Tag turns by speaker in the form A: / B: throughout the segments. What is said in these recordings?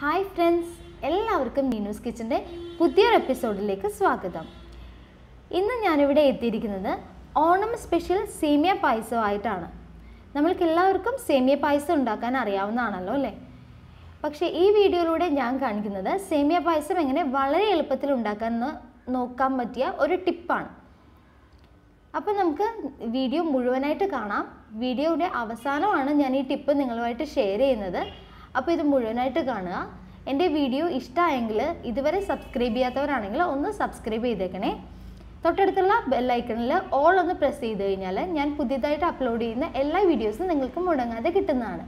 A: Hi friends, എല്ലാവർക്കും നീനൂസ് കിച്ചൻ്റെ പുതിയൊരു എപ്പിസോഡിലേക്ക് സ്വാഗതം. ഇന്ന് ഞാനിവിടെ എത്തിയിരിക്കുന്നത് ഓണം സ്പെഷ്യൽ സേമിയ പായസമായിട്ടാണ്. നമ്മൾക്ക് എല്ലാവർക്കും സേമിയ പായസം ഉണ്ടാക്കാൻ അറിയാവുന്നതാണല്ലോ അല്ലേ? പക്ഷേ ഈ വീഡിയോയിലൂടെ ഞാൻ കാണിക്കുന്നത് സേമിയ പായസം എങ്ങനെ വളരെ എളുപ്പത്തിൽ ഉണ്ടാക്കാമെന്ന് നോക്കാൻ പറ്റിയ ഒരു ടിപ്പാണ്. അപ്പോൾ നമുക്ക് വീഡിയോ മുഴുവനായിട്ട് കാണാം. വീഡിയോയുടെ അവസാനമാണ് ഞാൻ ഈ ടിപ്പ് നിങ്ങളുമായിട്ട് ഷെയർ ചെയ്യുന്നത്. അപ്പോൾ ഇത് മുഴുവനായിട്ട് കാണുക. എൻ്റെ വീഡിയോ ഇഷ്ടമായെങ്കിൽ ഇതുവരെ സബ്സ്ക്രൈബ് ചെയ്യാത്തവരാണെങ്കിൽ ഒന്ന് സബ്സ്ക്രൈബ് ചെയ്തേക്കണേ. തൊട്ടടുത്തുള്ള ബെല്ലൈക്കണിൽ ഓൾ ഒന്ന് പ്രസ് ചെയ്ത് കഴിഞ്ഞാൽ ഞാൻ പുതിയതായിട്ട് അപ്ലോഡ് ചെയ്യുന്ന എല്ലാ വീഡിയോസും നിങ്ങൾക്ക് മുടങ്ങാതെ കിട്ടുന്നതാണ്.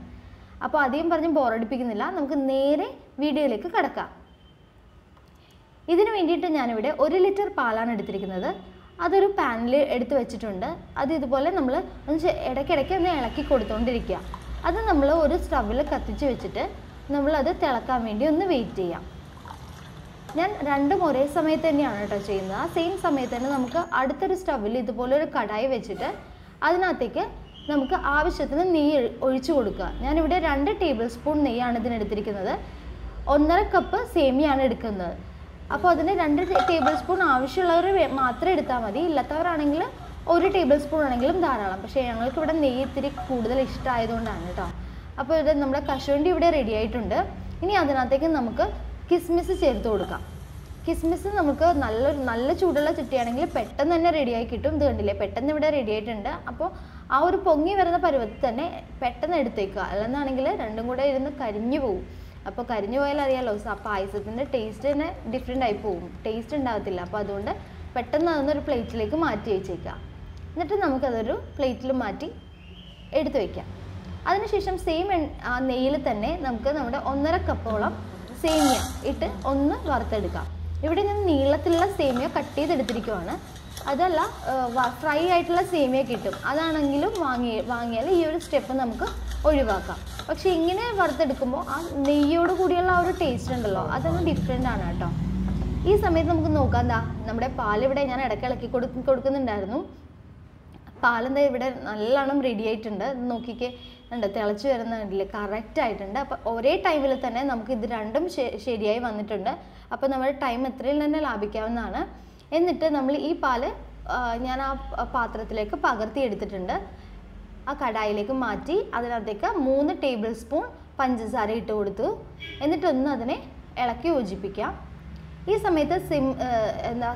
A: അപ്പോൾ അധികം പറഞ്ഞ് ബോറടിപ്പിക്കുന്നില്ല, നമുക്ക് നേരെ വീഡിയോയിലേക്ക് കടക്കാം. ഇതിനു വേണ്ടിയിട്ട് ഞാനിവിടെ 1 ലിറ്റർ പാലാണ് എടുത്തിരിക്കുന്നത്. അതൊരു പാനിൽ എടുത്ത് വെച്ചിട്ടുണ്ട്. അത് ഇതുപോലെ നമ്മൾ ഇടയ്ക്കിടയ്ക്ക് ഒന്ന് ഇളക്കി കൊടുത്തുകൊണ്ടിരിക്കുക. അത് നമ്മൾ ഒരു സ്റ്റവിൽ കത്തിച്ച് വെച്ചിട്ട് നമ്മളത് തിളക്കാൻ വേണ്ടി ഒന്ന് വെയിറ്റ് ചെയ്യാം. ഞാൻ രണ്ടും ഒരേ സമയത്ത് തന്നെയാണ് കേട്ടോ ചെയ്യുന്നത്. ആ സെയിം സമയത്ത് തന്നെ നമുക്ക് അടുത്തൊരു സ്റ്റവിൽ ഇതുപോലെ ഒരു കടായി വെച്ചിട്ട് അതിനകത്തേക്ക് നമുക്ക് ആവശ്യത്തിന് നെയ്യ് ഒഴിച്ചു കൊടുക്കുക. ഞാനിവിടെ 2 ടേബിൾ സ്പൂൺ നെയ്യാണ് ഇതിനെടുത്തിരിക്കുന്നത്. 1.5 കപ്പ് സേമിയാണ് എടുക്കുന്നത്. അപ്പോൾ അതിന് 2 ടേബിൾ സ്പൂൺ ആവശ്യമുള്ളവർ മാത്രം എടുത്താൽ മതി. ഇല്ലാത്തവരാണെങ്കിൽ 1 ടേബിൾ സ്പൂൺ ആണെങ്കിലും ധാരാളം. പക്ഷേ ഞങ്ങൾക്ക് ഇവിടെ നെയ്യ് ഇത്തിരി കൂടുതൽ ഇഷ്ടമായതുകൊണ്ടാണ് കേട്ടോ. അപ്പോൾ ഇത് നമ്മുടെ കശുവണ്ടി ഇവിടെ റെഡി ആയിട്ടുണ്ട്. ഇനി അതിനകത്തേക്ക് നമുക്ക് കിസ്മിസ് ചേർത്ത് കൊടുക്കാം. കിസ്മിസ് നമുക്ക് നല്ല ചൂടുള്ള ചുറ്റിയാണെങ്കിൽ പെട്ടെന്ന് തന്നെ റെഡിയായി കിട്ടും. ഇത് കണ്ടില്ലേ, പെട്ടെന്ന് ഇവിടെ റെഡി ആയിട്ടുണ്ട്. അപ്പോൾ ആ ഒരു പൊങ്ങി വരുന്ന പരുവത്തിൽ തന്നെ പെട്ടെന്ന് എടുത്തേക്കുക. അല്ലെന്നാണെങ്കിൽ രണ്ടും കൂടെ ഇരുന്ന് കരിഞ്ഞു പോകും. അപ്പോൾ കരിഞ്ഞു പോയാൽ അറിയാമല്ലോ, പായസത്തിൻ്റെ ടേസ്റ്റ് തന്നെ ഡിഫറെൻ്റ് ആയി പോകും, ടേസ്റ്റ് ഉണ്ടാകത്തില്ല. അപ്പോൾ അതുകൊണ്ട് പെട്ടെന്ന് അതൊന്നൊരു പ്ലേറ്റിലേക്ക് മാറ്റി വെച്ചേക്കുക. എന്നിട്ട് നമുക്കതൊരു പ്ലേറ്റിൽ മാറ്റി എടുത്ത് വയ്ക്കാം. അതിനുശേഷം സെയിം നെയ്യിൽ തന്നെ നമുക്ക് നമ്മുടെ 1.5 കപ്പോളം സേമിയ ഇട്ട് ഒന്ന് വറുത്തെടുക്കാം. ഇവിടെ ഞാൻ നീളത്തിലുള്ള സേമിയ കട്ട് ചെയ്തെടുത്തിരിക്കുവാണ്. അതല്ല, ഫ്രൈ ആയിട്ടുള്ള സേമിയ കിട്ടും, അതാണെങ്കിലും വാങ്ങിയാൽ ഈ ഒരു സ്റ്റെപ്പ് നമുക്ക് ഒഴിവാക്കാം. പക്ഷേ ഇങ്ങനെ വറുത്തെടുക്കുമ്പോൾ ആ നെയ്യോട് കൂടിയുള്ള ആ ഒരു ടേസ്റ്റ് ഉണ്ടല്ലോ, അതൊന്ന് ഡിഫറെൻ്റ് ആണ് കേട്ടോ. ഈ സമയത്ത് നമുക്ക് നോക്കാം, എന്താ നമ്മുടെ പാലിവിടെ ഞാൻ ഇടയ്ക്ക് കൊടുക്കുന്നുണ്ടായിരുന്നു. പാലെന്താ ഇവിടെ നല്ലോണം റെഡി ആയിട്ടുണ്ട്. നോക്കിക്കേ, ഉണ്ട്, തിളച്ച് വരുന്ന കണ്ടില്ലേ, കറക്റ്റ് ആയിട്ടുണ്ട്. അപ്പോൾ ഒരേ ടൈമിൽ തന്നെ നമുക്ക് ഇത് രണ്ടും ശരിയായി വന്നിട്ടുണ്ട്. അപ്പോൾ നമ്മുടെ ടൈം എത്രയും തന്നെ ലാഭിക്കാവുന്നതാണ്. എന്നിട്ട് നമ്മൾ ഈ പാല് ഞാൻ ആ പാത്രത്തിലേക്ക് പകർത്തി എടുത്തിട്ടുണ്ട്. ആ കടായിലേക്ക് മാറ്റി അതിനകത്തേക്ക് 3 ടേബിൾ സ്പൂൺ പഞ്ചസാര ഇട്ട് കൊടുത്തു. എന്നിട്ടൊന്ന് അതിനെ ഇളക്കി യോജിപ്പിക്കാം. ഈ സമയത്ത്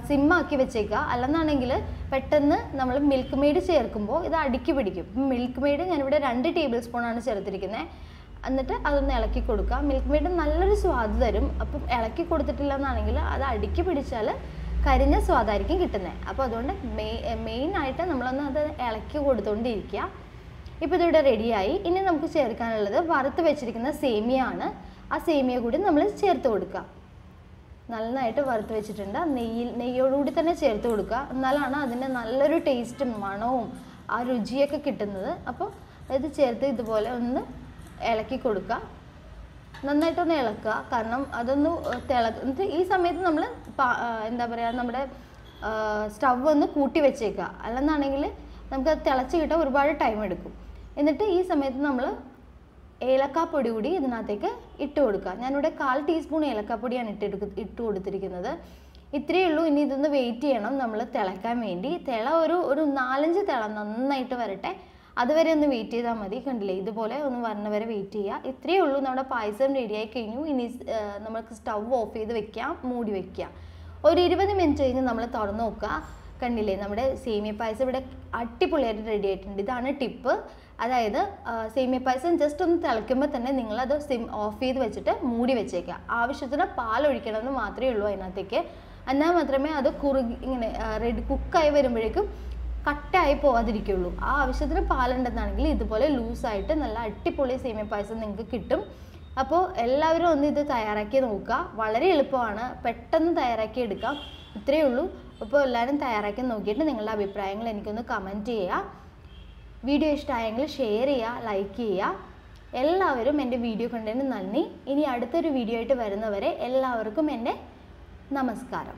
A: സിമ്മാക്കി വെച്ചേക്കുക. അല്ലെന്നാണെങ്കിൽ പെട്ടെന്ന് നമ്മൾ മിൽക്ക് മെയ്ഡ് ചേർക്കുമ്പോൾ ഇത് അടുക്കി പിടിക്കും. മിൽക്ക് മെയ്ഡ് ഞാനിവിടെ 2 ടേബിൾ സ്പൂണാണ് ചേർത്തിരിക്കുന്നത്. എന്നിട്ട് അതൊന്ന് ഇളക്കി കൊടുക്കുക. മിൽക്ക് മെയ്ഡ് നല്ലൊരു സ്വാദ് തരും. അപ്പം ഇളക്കി കൊടുത്തിട്ടില്ല എന്നാണെങ്കിൽ അത് അടുക്കി പിടിച്ചാൽ കരിഞ്ഞ സ്വാദായിരിക്കും കിട്ടുന്നത്. അപ്പോൾ അതുകൊണ്ട് മെയിനായിട്ട് നമ്മളൊന്ന് അത് ഇളക്കി കൊടുത്തുകൊണ്ടിരിക്കുക. ഇപ്പോൾ ഇതിവിടെ റെഡിയായി. ഇനി നമുക്ക് ചേർക്കാനുള്ളത് വറുത്ത് വെച്ചിരിക്കുന്ന സേമിയ ആണ്. ആ സേമിയ കൂടി നമ്മൾ ചേർത്ത് കൊടുക്കുക. നന്നായിട്ട് വറുത്ത് വെച്ചിട്ടുണ്ട്. നെയ്യോടുകൂടി തന്നെ ചേർത്ത് കൊടുക്കുക. എന്നാലാണ് അതിൻ്റെ നല്ലൊരു ടേസ്റ്റും മണവും ആ രുചിയൊക്കെ കിട്ടുന്നത്. അപ്പോൾ ഇത് ചേർത്ത് ഇതുപോലെ ഒന്ന് ഇളക്കി കൊടുക്കുക. നന്നായിട്ടൊന്ന് ഇളക്കുക. കാരണം അതൊന്ന് എന്നിട്ട് ഈ സമയത്ത് നമ്മൾ എന്താ പറയുക, നമ്മുടെ സ്റ്റവ് ഒന്ന് കൂട്ടി വെച്ചേക്കുക. അല്ലെന്നാണെങ്കിൽ നമുക്കത് തിളച്ച് കിട്ടാൻ ഒരുപാട് ടൈം എടുക്കും. എന്നിട്ട് ഈ സമയത്ത് നമ്മൾ ഏലക്കാപ്പൊടി കൂടി ഇതിനകത്തേക്ക് ഇട്ട് കൊടുക്കുക. ഞാനിവിടെ 1/4 ടീസ്പൂൺ ഏലക്കാപ്പൊടിയാണ് ഇട്ട് കൊടുത്തിരിക്കുന്നത്. ഇത്രയേ ഉള്ളൂ. ഇനി ഇതൊന്ന് വെയിറ്റ് ചെയ്യണം നമ്മൾ തിളക്കാൻ വേണ്ടി. ഒരു 4-5 തിള നന്നായിട്ട് വരട്ടെ. അതുവരെ ഒന്ന് വെയിറ്റ് ചെയ്താൽ മതി. കണ്ടില്ലേ, ഇതുപോലെ ഒന്ന് വരണ വരെ വെയിറ്റ് ചെയ്യുക. ഇത്രയേ ഉള്ളൂ. നമ്മുടെ പായസം റെഡിയായി കഴിഞ്ഞു. ഇനി നമുക്ക് സ്റ്റവ് ഓഫ് ചെയ്ത് വെക്കാം, മൂടി വയ്ക്കുക. ഒരു 20 മിനിറ്റ് കഴിഞ്ഞ് നമ്മൾ തുറന്ന് നോക്കുക. കണ്ടില്ലേ, നമ്മുടെ സേമിയ പായസം ഇവിടെ അടിപൊളിയായിട്ട് റെഡി ആയിട്ടുണ്ട്. ഇതാണ് ടിപ്പ്. അതായത് സേമിയ പായസം ജസ്റ്റ് ഒന്ന് തിളയ്ക്കുമ്പോൾ തന്നെ നിങ്ങളത് ഓഫ് ചെയ്ത് വെച്ചിട്ട് മൂടി വെച്ചേക്കുക. ആവശ്യത്തിന് പാലൊഴിക്കണമെന്ന് മാത്രമേ ഉള്ളൂ അതിനകത്തേക്ക്. എന്നാൽ മാത്രമേ അത് ഇങ്ങനെ കുക്കായി വരുമ്പോഴേക്കും കട്ടായി പോകാതിരിക്കുള്ളൂ. ആ ആവശ്യത്തിന് പാലുണ്ടെന്നാണെങ്കിൽ ഇതുപോലെ ലൂസായിട്ട് നല്ല അടിപൊളി സേമിയ പായസം നിങ്ങൾക്ക് കിട്ടും. അപ്പോൾ എല്ലാവരും ഒന്ന് ഇത് തയ്യാറാക്കി നോക്കുക. വളരെ എളുപ്പമാണ്, പെട്ടെന്ന് തയ്യാറാക്കി എടുക്കാം. ഇത്രയേ ഉള്ളൂ. അപ്പോൾ എല്ലാവരും തയ്യാറാക്കി നോക്കിയിട്ട് നിങ്ങളുടെ അഭിപ്രായങ്ങൾ എനിക്കൊന്ന് കമൻറ്റ് ചെയ്യുക. വീഡിയോ ഇഷ്ടമായെങ്കിൽ ഷെയർ ചെയ്യുക, ലൈക്ക് ചെയ്യുക. എല്ലാവരും എൻ്റെ വീഡിയോ കണ്ടതിന് നന്ദി. ഇനി അടുത്തൊരു വീഡിയോ ആയിട്ട് വരുന്നവരെ എല്ലാവർക്കും എൻ്റെ നമസ്കാരം.